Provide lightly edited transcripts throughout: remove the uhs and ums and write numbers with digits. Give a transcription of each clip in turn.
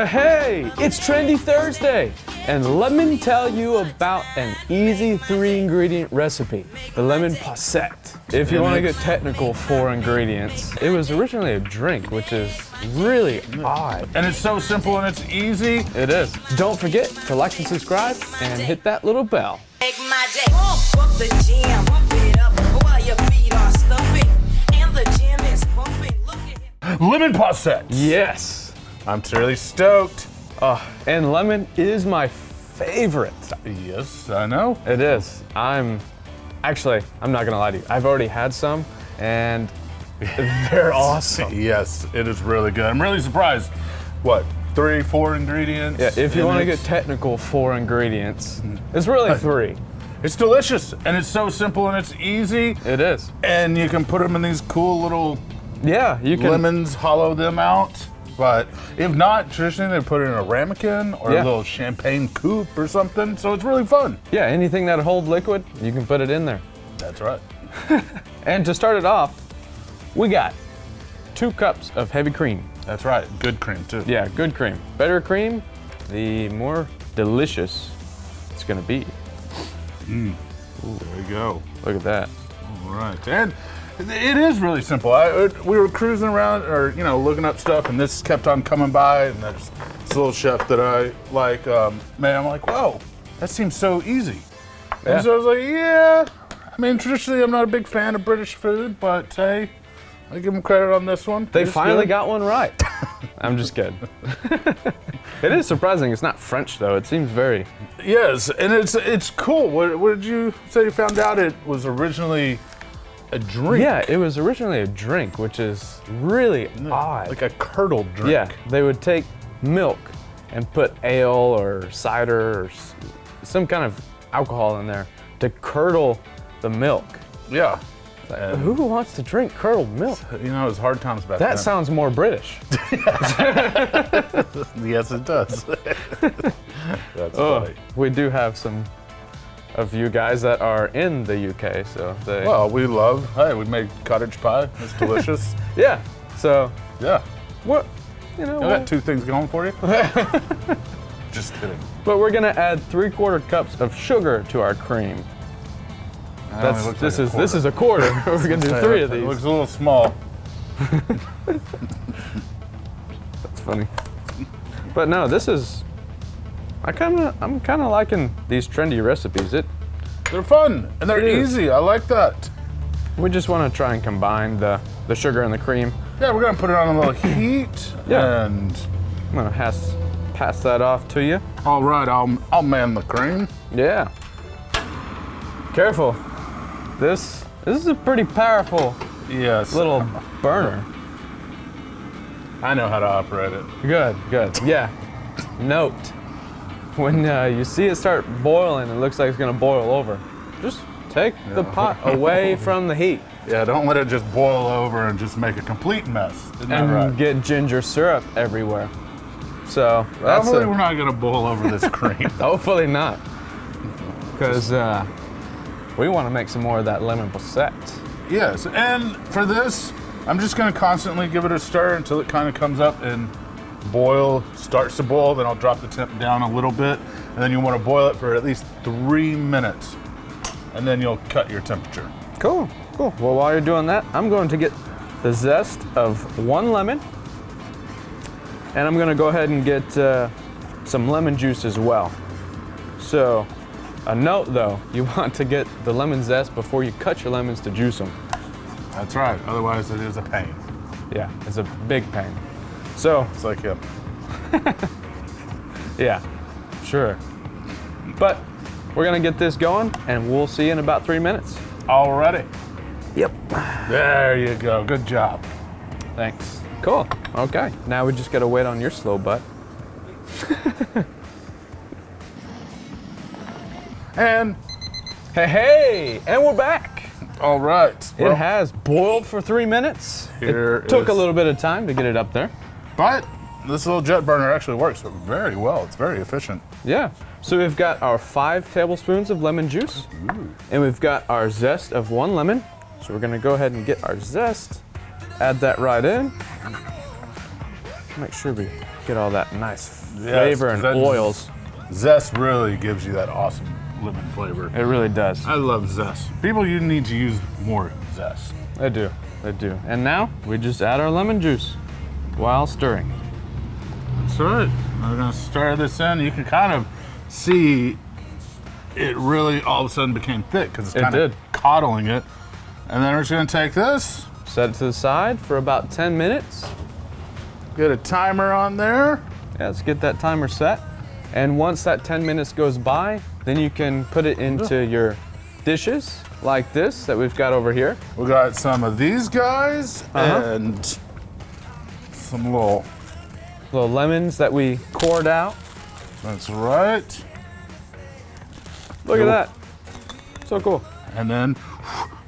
Hey, it's Trendy Thursday, and let me tell you about an easy 3-ingredient recipe, the lemon posset. If you want to get technical, 4 ingredients. It was originally a drink, which is really odd. And it's so simple and it's easy. It is. Don't forget to like and subscribe and hit that little bell. Make my day. Pump the jam, pump it up while your feet are stumping, and the jam is pumping. Look at him. Lemon posset. Yes. I'm really stoked. And lemon is my favorite. Yes, I know. It is. I'm not gonna lie to you. I've already had some, and they're awesome. Yes, it is really good. I'm really surprised. What, 3, 4 ingredients? Yeah, if you want to get technical, 4 ingredients. It's really 3. It's delicious, and it's so simple, and it's easy. It is. And you can put them in these cool little You can. lemons, hollow them out. But if not, traditionally they put it in a ramekin or a little champagne coupe or something, so it's really fun. Yeah, anything that hold liquid, you can put it in there. That's right. And to start it off, we got 2 cups of heavy cream. That's right, good cream too. Yeah, good cream. Better cream, the more delicious it's gonna be. Ooh, there you go. Look at that. All right, and it is really simple. We were cruising around, or looking up stuff, and this kept on coming by. And there's this little chef that I like. Man, I'm like, whoa, that seems so easy. Yeah. And so I was like, yeah. I mean, traditionally, I'm not a big fan of British food, but hey, I give them credit on this one. They finally got one right. I'm just kidding. It is surprising. It's not French though. It seems very. Yes, and it's cool. What did you say? You found out it was originally a drink. Yeah, it was originally a drink, which is really odd. Like a curdled drink. Yeah, they would take milk and put ale or cider or some kind of alcohol in there to curdle the milk. Yeah. Who wants to drink curdled milk? It was hard times back then. That sounds more British. Yes, it does. That's funny. We do have some of you guys that are in the UK, so they. Well, we made cottage pie. It's delicious. Yeah. So Yeah. what? I got 2 things going for you. Just kidding. But we're gonna add 3/4 cups of sugar to our cream. This is a quarter. We're gonna do 3 of these. It looks a little small. That's funny. But no, this is. I'm kind of liking these trendy recipes. They're fun and they're easy. I like that. We just want to try and combine the sugar and the cream. Yeah, we're gonna put it on a little heat. Yeah. And I'm gonna pass that off to you. all right, I'll man the cream. Yeah. Careful. This is a pretty powerful Yes. little burner. I know how to operate it. Good. Yeah. Note, when you see it start boiling, it looks like it's gonna boil over. Just take the pot away from the heat. Yeah, don't let it just boil over and just make a complete mess. Isn't that And right? get ginger syrup everywhere. So that's Hopefully we're not gonna boil over this cream. hopefully not, because we want to make some more of that lemon posset. Yes, and for this, I'm just gonna constantly give it a stir until it kind of comes up and starts to boil. Then I'll drop the temp down a little bit, and then you want to boil it for at least 3 minutes, and then you'll cut your temperature. Cool. Well, while you're doing that, I'm going to get the zest of 1 lemon, and I'm going to go ahead and get some lemon juice as well. So, a note though, you want to get the lemon zest before you cut your lemons to juice them. That's right. Otherwise, it is a pain. Yeah, it's a big pain. So, It's like him. yeah, sure. But we're gonna get this going, and we'll see you in about 3 minutes. Already. Yep. There you go. Good job. Thanks. Cool. Okay. Now we just gotta wait on your slow butt. And Hey, and we're back. all right. It has boiled for 3 minutes. Here It took a is- little bit of time to get it up there. But this little jet burner actually works very well. It's very efficient. Yeah. So we've got our 5 tablespoons of lemon juice, and we've got our zest of 1 lemon. So we're gonna go ahead and get our zest, add that right in. Make sure we Get all that nice flavor and that oils. Zest really gives you that awesome lemon flavor. It really does. I love zest. People, you need to use more zest. They do. They do. And now we just add our lemon juice while stirring. That's right. I'm gonna stir this in. You can kind of see it really all of a sudden became thick because it's kind of coddling it. And then we're just gonna take this, set it to the side for about 10 minutes. Get a timer on there. Yeah, let's get that timer set. And once that 10 minutes goes by, then you can put it into your dishes like this that we've got over here. We got some of these guys and some little lemons that we cored out. That's right. Look at that. So cool. And then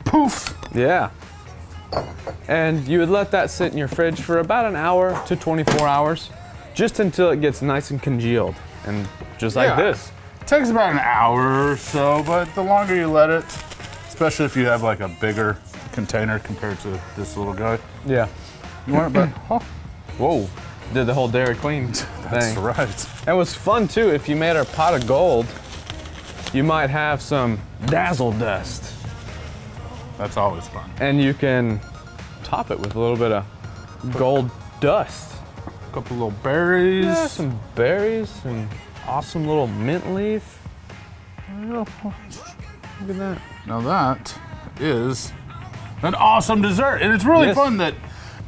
poof. Yeah. And you would let that sit in your fridge for about an hour to 24 hours, just until it gets nice and congealed. And just like this. It takes about an hour or so, but the longer you let it, especially if you have like a bigger container compared to this little guy. Yeah. You want it, but whoa. Did the whole Dairy Queen thing. That's right. It was fun too. If you made our pot of gold, you might have some dazzle dust. That's always fun. And you can top it with a little bit of gold dust. A couple little berries. Yeah, some berries, and awesome little mint leaf. Look at that. Now that is an awesome dessert. And it's really fun that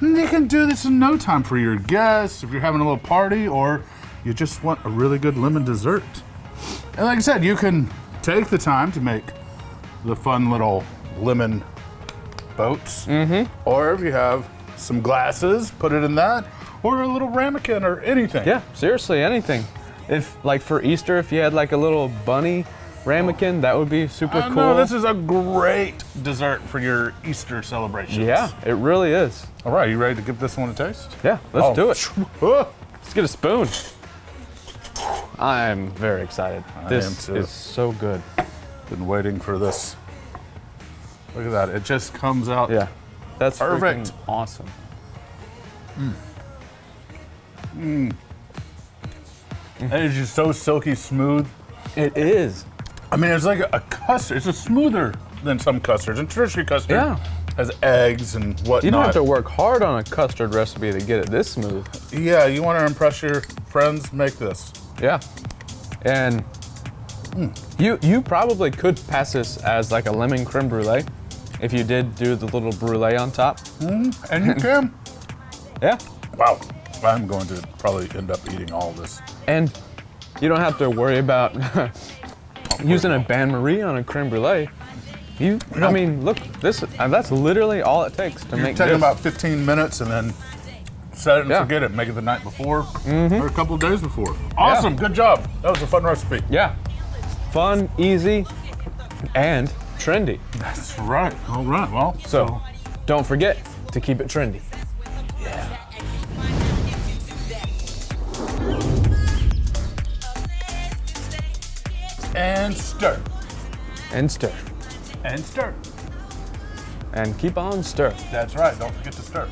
you can do this in no time for your guests, if you're having a little party, or you just want a really good lemon dessert. And like I said, you can take the time to make the fun little lemon boats. Or if you have some glasses, put it in that, or a little ramekin or anything. Yeah, seriously, anything. If, like for Easter, if you had like a little bunny ramekin, that would be super cool. No, this is a great dessert for your Easter celebrations. Yeah, it really is. All right, you ready to give this one a taste? Yeah, let's do it. Let's get a spoon. I'm very excited. This is so good. Been waiting for this. Look at that, it just comes out. Yeah, that's perfect. freaking awesome. It is just so silky smooth. It is. I mean, it's like a custard. It's smoother than some custards. And traditionally custard has eggs and whatnot. You don't have to work hard on a custard recipe to get it this smooth. Yeah, you want to impress your friends, make this. Yeah. And you probably could pass this as like a lemon creme brulee if you did do the little brulee on top. And you can. Yeah. Wow. I'm going to probably end up eating all of this. And you don't have to worry about using a bain-marie on a creme brulee. I mean, look, that's literally all it takes to make this. Take about 15 minutes and then set it and forget it. Make it the night before or a couple of days before. Awesome, good job. That was a fun recipe. Yeah, fun, easy, and trendy. That's right. All right, well. So don't forget to keep it trendy. And stir. And stir. And stir. And keep on stirring. That's right, don't forget to stir.